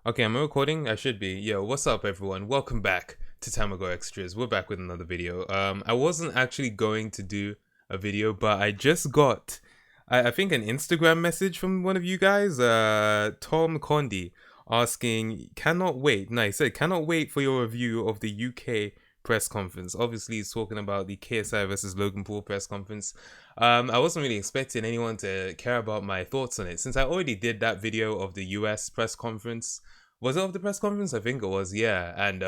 Okay, am I recording? I should be. Yo, what's up, everyone? Welcome back to tamagoExtras. We're back with another video. I wasn't actually going to do a video, but I just got, I think, an Instagram message from one of you guys, Tom Condi, asking, cannot wait. No, he said, cannot wait for your review of the UK press conference. Obviously, he's talking about the KSI versus Logan Paul press conference. I wasn't really expecting anyone to care about my thoughts on it, since I already did that video of the US press conference. Was it of the press conference? I think it was, yeah. And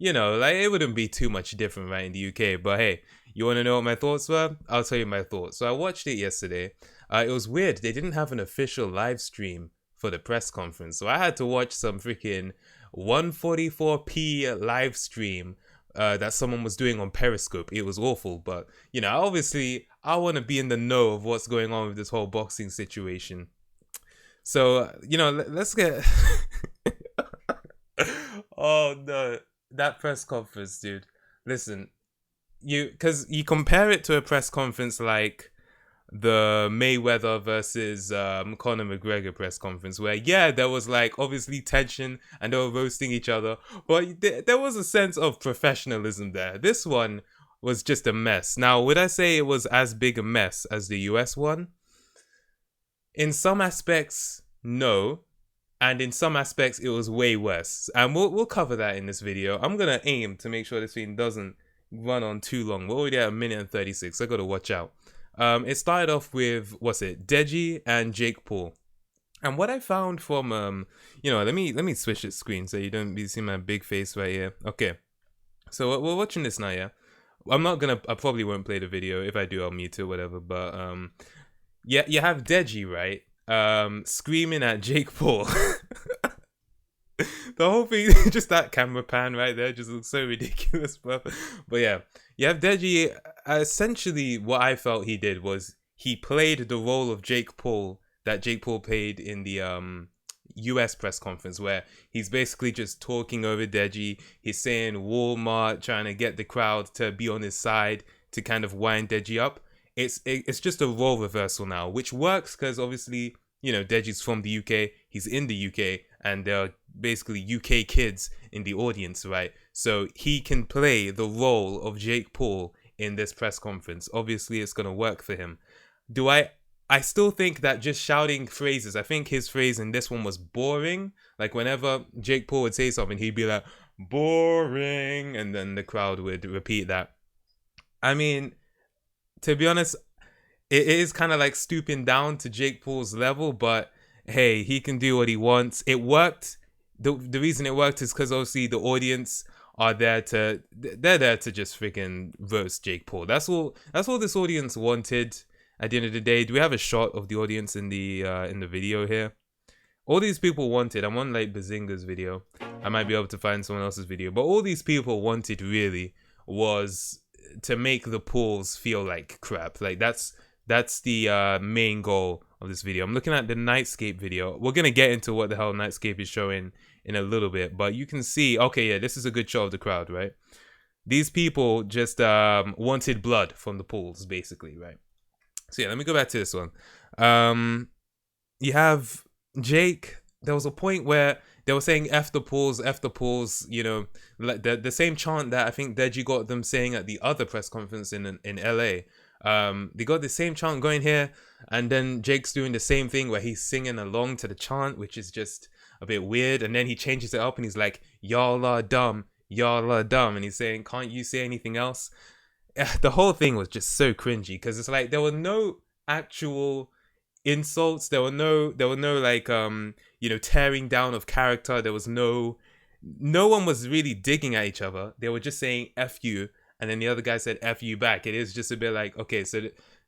like, it wouldn't be too much different right in the UK. But hey, you want to know what my thoughts were? I'll tell you my thoughts. So I watched it yesterday. It was weird. They didn't have an official live stream for the press conference, so I had to watch some freaking 144p live stream that someone was doing on Periscope. It was awful, but obviously I want to be in the know of what's going on with this whole boxing situation. So let's get. Oh no, that press conference, dude. Listen, because you compare it to a press conference like the Mayweather versus Conor McGregor press conference, where there was like obviously tension and they were roasting each other, but there was a sense of professionalism there. This one was just a mess. Now, would I say it was as big a mess as the US one? In some aspects, no. And in some aspects, it was way worse. And we'll cover that in this video. I'm going to aim to make sure this thing doesn't run on too long. We're already at 1:36. I got to watch out. It started off with, what's it? Deji and Jake Paul. And what I found from, let me switch the screen so you don't be seeing my big face right here. Okay. So we're watching this now, yeah? I probably won't play the video. If I do, I'll mute it or whatever. But, you have Deji, right? Screaming at Jake Paul. The whole thing, just that camera pan right there, just looks so ridiculous, bro. But yeah, you have Deji. Essentially, what I felt he did was he played the role of Jake Paul that Jake Paul played in the US press conference, where he's basically just talking over Deji. He's saying Walmart, trying to get the crowd to be on his side to kind of wind Deji up. It's just a role reversal now, which works because obviously, Deji's from the UK, he's in the UK, and there are basically UK kids in the audience, right? So he can play the role of Jake Paul in this press conference. Obviously, it's going to work for him. I still think that just shouting phrases, I think his phrase in this one was boring. Like whenever Jake Paul would say something, he'd be like, boring, and then the crowd would repeat that. I mean, to be honest, it is kind of like stooping down to Jake Paul's level, but hey, he can do what he wants. It worked. The reason it worked is because obviously the audience are they're there to just freaking roast Jake Paul. That's all this audience wanted at the end of the day. Do we have a shot of the audience in the video here? All these people wanted, I'm on like Bazinga's video. I might be able to find someone else's video, but all these people wanted really was to make the Pauls feel like crap. Like that's the main goal of this video. I'm looking at the Nightscape video. We're gonna get into what the hell Nightscape is showing in a little bit, but you can see, okay, yeah, this is a good show of the crowd, right? These people just wanted blood from the Pauls, basically, right? So yeah, let me go back to this one. You have Jake. There was a point where they were saying F the Pauls, like the same chant that I think Deji got them saying at the other press conference in LA. They got the same chant going here, and then Jake's doing the same thing where he's singing along to the chant, which is just a bit weird. And then he changes it up and he's like, y'all are dumb, and he's saying, can't you say anything else? The whole thing was just so cringy because it's like there were no actual insults, there were no like tearing down of character. There was no one was really digging at each other. They were just saying F you, and then the other guy said F you back. It is just a bit like, okay,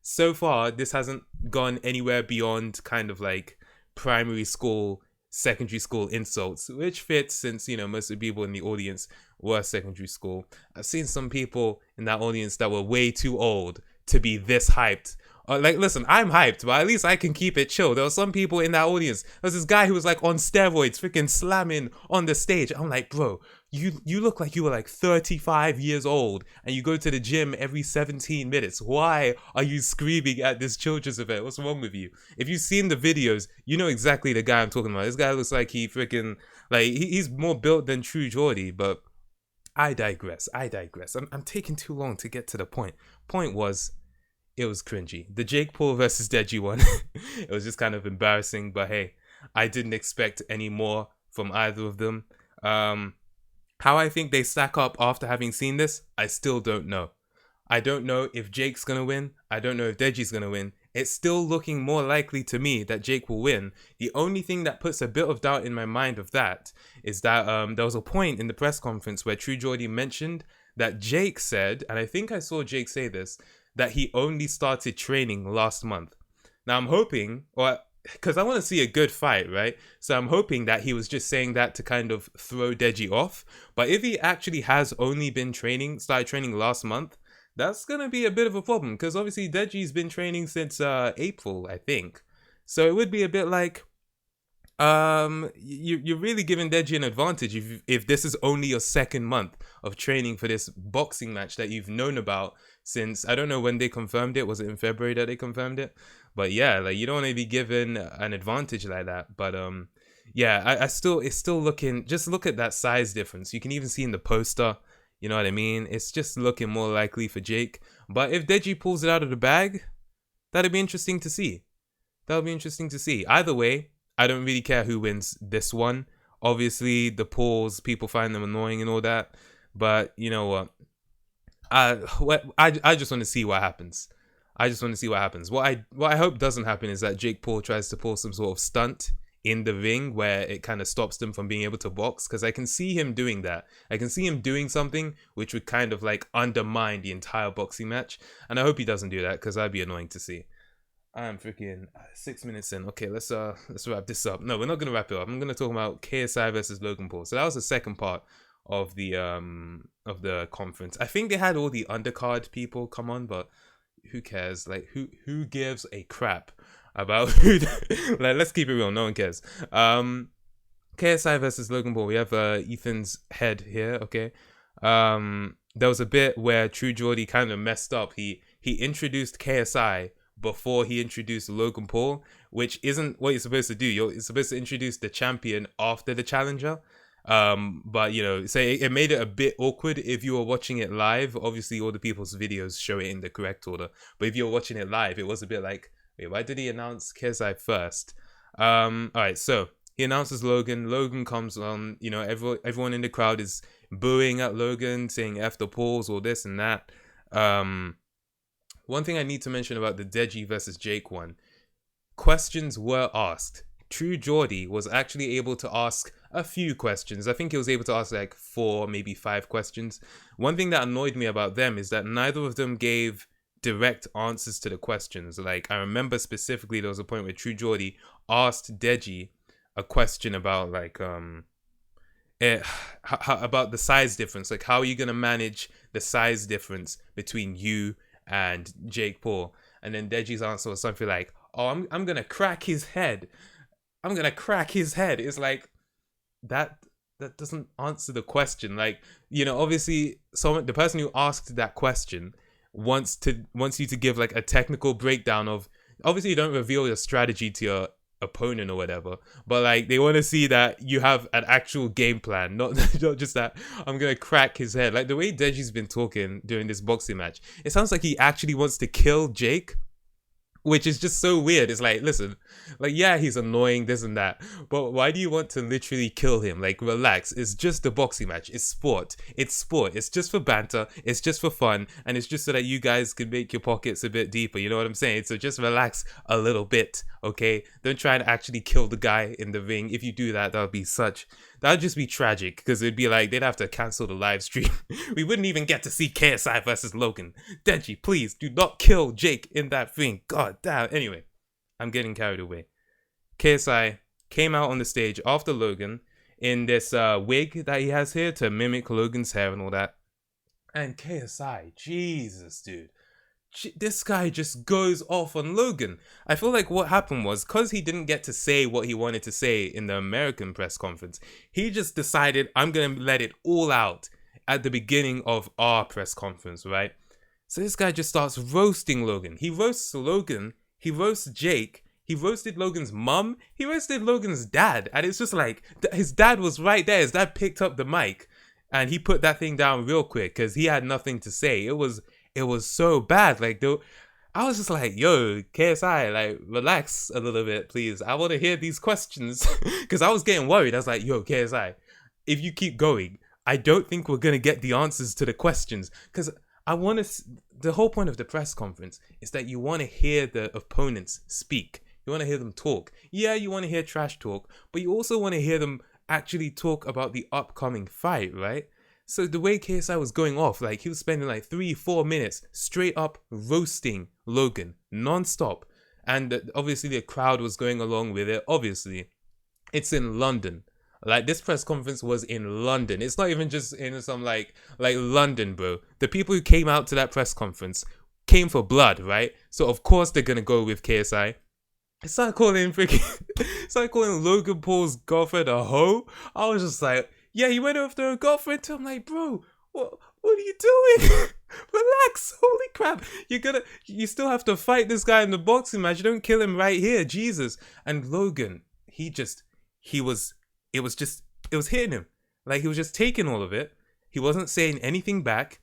so far this hasn't gone anywhere beyond kind of like primary school, secondary school insults, which fits since most of the people in the audience were secondary school. I've seen some people in that audience that were way too old to be this hyped Like, listen, I'm hyped, but at least I can keep it chill. There were some people in that audience. There's this guy who was like on steroids, freaking slamming on the stage. I'm like, bro, you look like you were like 35 years old and you go to the gym every 17 minutes. Why are you screaming at this children's event? What's wrong with you? If you've seen the videos, you know exactly the guy I'm talking about. This guy looks like he freaking, like, he's more built than True Geordie, but I digress. I'm taking too long to get to the point. Point was, it was cringy. The Jake Paul versus Deji one, it was just kind of embarrassing, but hey, I didn't expect any more from either of them. How I think they stack up after having seen this, I still don't know. I don't know if Jake's gonna win. I don't know if Deji's gonna win. It's still looking more likely to me that Jake will win. The only thing that puts a bit of doubt in my mind of that is that there was a point in the press conference where True Geordie mentioned that Jake said, and I think I saw Jake say this, that he only started training last month. Now I'm hoping, or because I want to see a good fight, right? So I'm hoping that he was just saying that to kind of throw Deji off. But if he actually has only been started training last month, that's going to be a bit of a problem. Because obviously Deji's been training since April, I think. So it would be a bit like, you're really giving Deji an advantage if this is only your second month of training for this boxing match that you've known about since, I don't know when they confirmed it. Was it in February that they confirmed it? But yeah, like, you don't want to be given an advantage like that. But yeah, it's still looking, just look at that size difference. You can even see in the poster, you know what I mean? It's just looking more likely for Jake. But if Deji pulls it out of the bag, that'd be interesting to see. Either way, I don't really care who wins this one. Obviously, the Pauls, people find them annoying and all that. But you know what? I just want to see what happens. What I hope doesn't happen is that Jake Paul tries to pull some sort of stunt in the ring where it kind of stops them from being able to box, because I can see him doing that. I can see him doing something which would kind of like undermine the entire boxing match, and I hope he doesn't do that, because that'd be annoying to see. I'm freaking 6 minutes in. Okay, let's wrap this up. No, we're not gonna wrap it up. I'm gonna talk about KSI versus Logan Paul. So that was the second part of the conference. I think they had all the undercard people come on, but who cares? Like, who gives a crap about who? Like, let's keep it real. No one cares. KSI versus Logan Paul. We have Ethan's head here. Okay. There was a bit where True Geordie kind of messed up. He introduced KSI before he introduced Logan Paul, which isn't what you're supposed to do. You're supposed to introduce the champion after the challenger. But you know, say it made it a bit awkward if you were watching it live. Obviously, all the people's videos show it in the correct order, but if you're watching it live, it was a bit like, wait, why did he announce KSI first? All right, so he announces Logan. Logan comes on. You know, everyone in the crowd is booing at Logan, saying "F the Pauls" or this and that. One thing I need to mention about the Deji versus Jake one: questions were asked. True Geordie was actually able to ask a few questions. I think he was able to ask like 4, maybe 5 questions. One thing that annoyed me about them is that neither of them gave direct answers to the questions. Like, I remember specifically there was a point where True Geordie asked Deji a question about like about the size difference. Like, how are you gonna manage the size difference between you and Jake Paul? And then Deji's answer was something like, "Oh, I'm gonna crack his head. I'm gonna crack his head." It's like, that doesn't answer the question. Like, you know, obviously the person who asked that question wants you to give like a technical breakdown of, obviously you don't reveal your strategy to your opponent or whatever, but like they want to see that you have an actual game plan, not just that I'm gonna crack his head. Like, the way Deji's been talking during this boxing match, it sounds like he actually wants to kill Jake, which is just so weird. It's like, listen, like, yeah, he's annoying, this and that, but why do you want to literally kill him? Like, relax. It's just a boxing match. It's sport. It's just for banter. It's just for fun. And it's just so that you guys can make your pockets a bit deeper. You know what I'm saying? So just relax a little bit, okay? Don't try to actually kill the guy in the ring. If you do that, that would just be tragic, because it'd be like they'd have to cancel the live stream. We wouldn't even get to see KSI versus Logan. Deji, please do not kill Jake in that ring. God damn. Anyway, I'm getting carried away. KSI came out on the stage after Logan in this wig that he has here to mimic Logan's hair and all that. And KSI, Jesus, dude. this guy just goes off on Logan. I feel like what happened was, because he didn't get to say what he wanted to say in the American press conference, he just decided, I'm going to let it all out at the beginning of our press conference, right? So this guy just starts roasting Logan. He roasts Logan. He roasts Jake. He roasted Logan's mum. He roasted Logan's dad. And it's just like, his dad was right there. His dad picked up the mic and he put that thing down real quick because he had nothing to say. It was so bad. Like, I was just like, yo, KSI, like, relax a little bit, please. I want to hear these questions because I was getting worried. I was like, yo, KSI, if you keep going, I don't think we're going to get the answers to the questions because I want to. The whole point of the press conference is that you want to hear the opponents speak. You want to hear them talk. Yeah, you want to hear trash talk, but you also want to hear them actually talk about the upcoming fight, right? So the way KSI was going off, like he was spending like 3-4 minutes straight up roasting Logan non-stop. And obviously the crowd was going along with it. Obviously, it's in London. Like this press conference was in London. It's not even just in some like London, bro. The people who came out to that press conference came for blood, right? So of course they're gonna go with KSI. It's like calling Logan Paul's girlfriend a hoe. I was just like, yeah, he went after a girlfriend too. I'm like, bro, what are you doing? Relax, holy crap. You still have to fight this guy in the boxing match. You don't kill him right here, Jesus. And Logan, it was hitting him. Like he was just taking all of it. He wasn't saying anything back.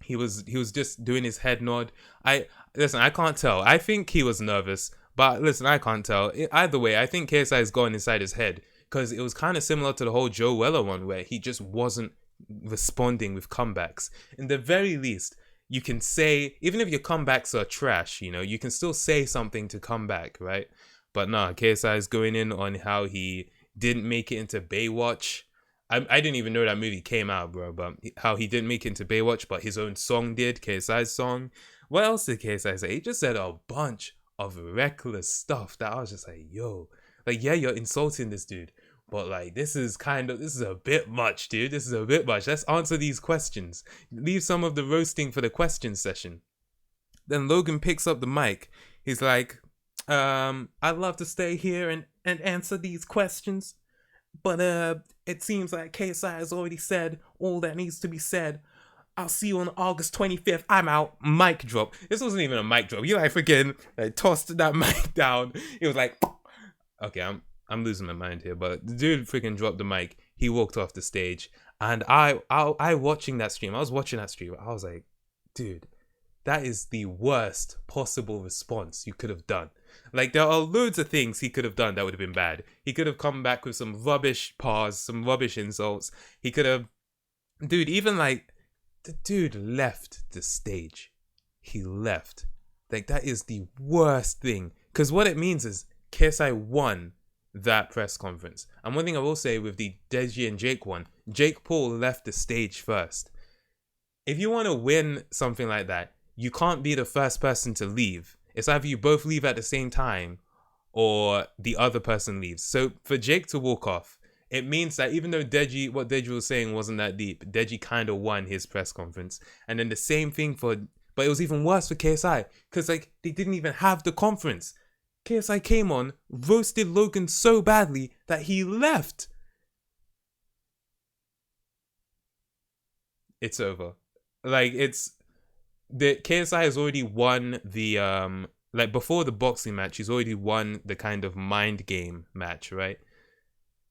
He was just doing his head nod. I can't tell. I think he was nervous. But listen, I can't tell. Either way, I think KSI has gone inside his head because it was kind of similar to the whole Joe Weller one where he just wasn't responding with comebacks. In the very least, you can say, even if your comebacks are trash, you know, you can still say something to come back, right? But nah, KSI is going in on how he didn't make it into Baywatch. I didn't even know that movie came out, bro, but how he didn't make it into Baywatch, but his own song did, KSI's song. What else did KSI say? He just said a bunch of reckless stuff that I was just like, yo, like, yeah, you're insulting this dude, but like, this is a bit much, dude. This is a bit much. Let's answer these questions. Leave some of the roasting for the question session. Then Logan picks up the mic. He's like, I'd love to stay here and answer these questions, but it seems like KSI has already said all that needs to be said. I'll see you on August 25th. I'm out. Mic drop. This wasn't even a mic drop. You like freaking tossed that mic down. It was like, okay, I'm losing my mind here, but the dude freaking dropped the mic. He walked off the stage, and I watching that stream. I was watching that stream. I was like, dude, that is the worst possible response you could have done. Like, there are loads of things he could have done that would have been bad. He could have come back with some rubbish pause, some rubbish insults. He could have, dude, even like. The dude left the stage. He left. Like, that is the worst thing. Because what it means is KSI won that press conference. And one thing I will say with the Deji and Jake one, Jake Paul left the stage first. If you want to win something like that, you can't be the first person to leave. It's either you both leave at the same time or the other person leaves. So for Jake to walk off, it means that even though what Deji was saying wasn't that deep, Deji kind of won his press conference. And then the same thing but it was even worse for KSI because like they didn't even have the conference. KSI came on, roasted Logan so badly that he left. It's over. Like the KSI has already won the like before the boxing match, he's already won the kind of mind game match, right?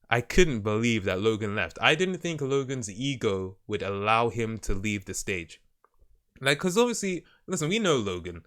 I couldn't believe that Logan left. I didn't think Logan's ego would allow him to leave the stage. Like, because obviously, listen, we know Logan.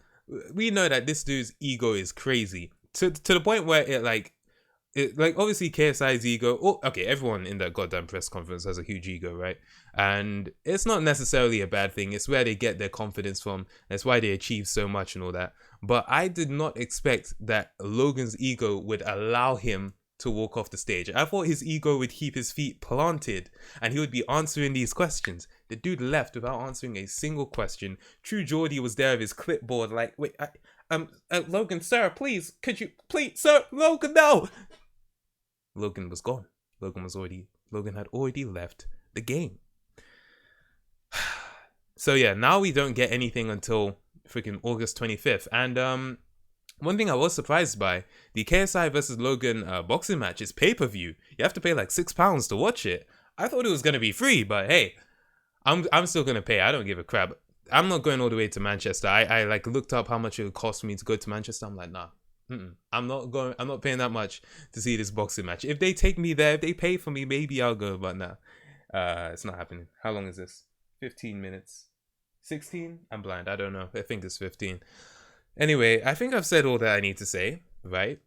We know that this dude's ego is crazy. To the point where obviously KSI's ego, okay, everyone in that goddamn press conference has a huge ego, right? And it's not necessarily a bad thing. It's where they get their confidence from. That's why they achieve so much and all that. But I did not expect that Logan's ego would allow him to walk off the stage. I thought his ego would keep his feet planted and he would be answering these questions. The dude left without answering a single question. True Geordie was there with his clipboard like, wait, Logan, sir, please, sir, Logan, no! Logan was gone. Logan had already left the game. So yeah, now we don't get anything until freaking August 25th. And one thing I was surprised by, the KSI versus Logan boxing match is pay-per-view. You have to pay like £6 to watch it. I thought it was gonna be free, but hey, I'm still gonna pay. I don't give a crap. I'm not going all the way to Manchester. I like looked up how much it would cost me to go to Manchester. I'm like, nah. I'm not paying that much to see this boxing match. If they take me there, if they pay for me, maybe I'll go, but nah. It's not happening. How long is this? 15 minutes. 16? I'm blind. I don't know. I think it's 15. Anyway, I think I've said all that I need to say, right?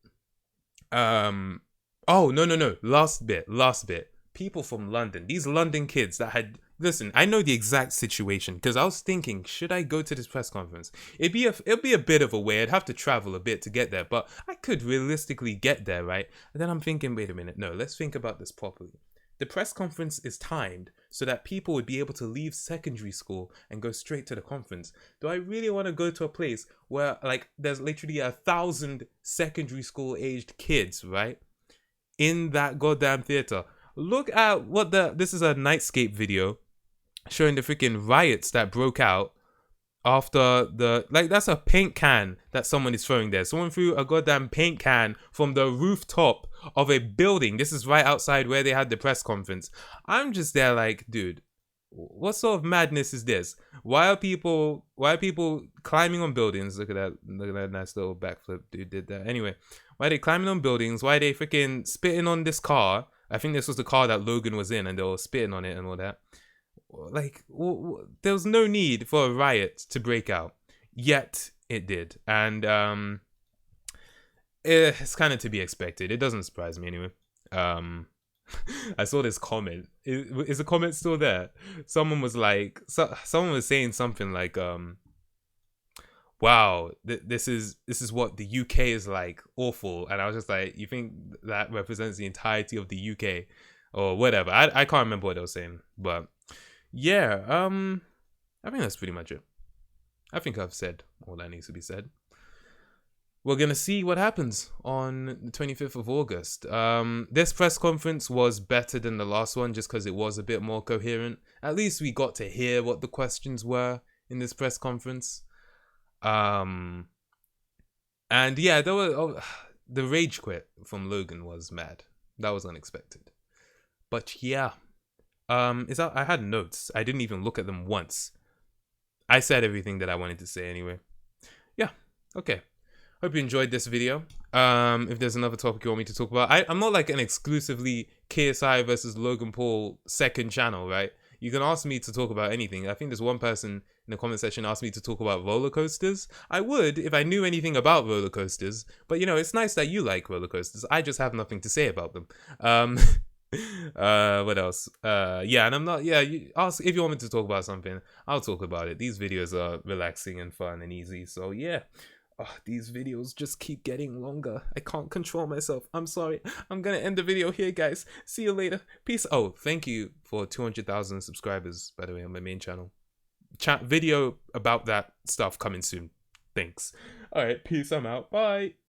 Oh, no. Last bit. People from London. These London kids that had... Listen, I know the exact situation because I was thinking, should I go to this press conference? It'd be a bit of a way. I'd have to travel a bit to get there, but I could realistically get there, right? And then I'm thinking, wait a minute. No, let's think about this properly. The press conference is timed so that people would be able to leave secondary school and go straight to the conference. Do I really want to go to a place where like there's literally 1,000 secondary school aged kids, right? In that goddamn theater. Look at what this is a Nightscape video showing the freaking riots that broke out after that's a paint can that someone is throwing there. Someone threw a goddamn paint can from the rooftop of a building. This is right outside where they had the press conference. I'm just there like, dude, what sort of madness is this? Why are people climbing on buildings? Look at that nice little backflip dude did that. Anyway, why are they climbing on buildings? Why are they freaking spitting on this car? I think this was the car that Logan was in and they were spitting on it and all that. Like, there was no need for a riot to break out, yet it did. And it's kind of to be expected. It doesn't surprise me anyway. I saw this comment. Is the comment still there? Someone was like, someone was saying something like, wow, this is what the UK is like, awful. And I was just like, you think that represents the entirety of the UK or whatever? I can't remember what they were saying, but yeah, I think that's pretty much it. I think I've said all that needs to be said. We're gonna see what happens on the 25th of August. This press conference was better than the last one just because it was a bit more coherent. At least we got to hear what the questions were in this press conference. And yeah, there were the rage quit from Logan was mad. That was unexpected. But yeah, I had notes. I didn't even look at them once. I said everything that I wanted to say anyway. Yeah, okay. Hope you enjoyed this video. If there's another topic you want me to talk about, I'm not like an exclusively KSI versus Logan Paul second channel, right? You can ask me to talk about anything. I think there's one person in the comment section asked me to talk about roller coasters. I would if I knew anything about roller coasters, but you know, it's nice that you like roller coasters. I just have nothing to say about them. What else? Yeah, and I'm not, yeah, you ask if you want me to talk about something, I'll talk about it. These videos are relaxing and fun and easy, so yeah. Oh, these videos just keep getting longer. I can't control myself. I'm sorry. I'm gonna end the video here, guys. See you later. Peace. Oh, thank you for 200,000 subscribers, by the way, on my main channel. Video about that stuff coming soon. Thanks. All right, peace. I'm out. Bye.